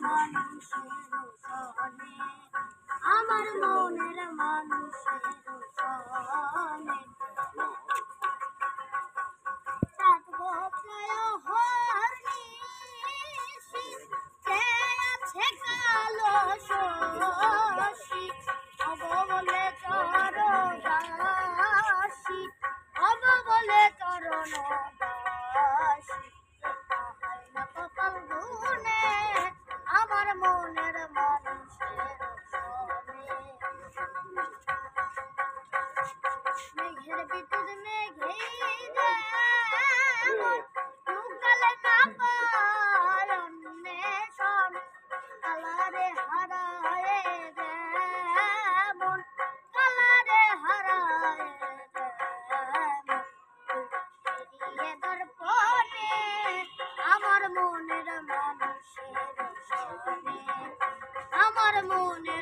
মানুষের সনে, আমার মনের মানুষের সনে। চাঁদ গোপ্রায় হরনিশি, কে আছে কালো শশী, অব বলে চরণবাসী, অব বলে চরণবাসী। তাহাই না কপাল গুনে আমার মনের মানুষের সনে। মেঘের বিদ্যুৎ মেঘেই যেমন লুকালে না পায় অন্বেষণ, কালারে হারায় যেমন, কালারে হারায় যেমন। এড়িয়ে দর্পণে আমার মনের মানুষের সনে, আমার মনের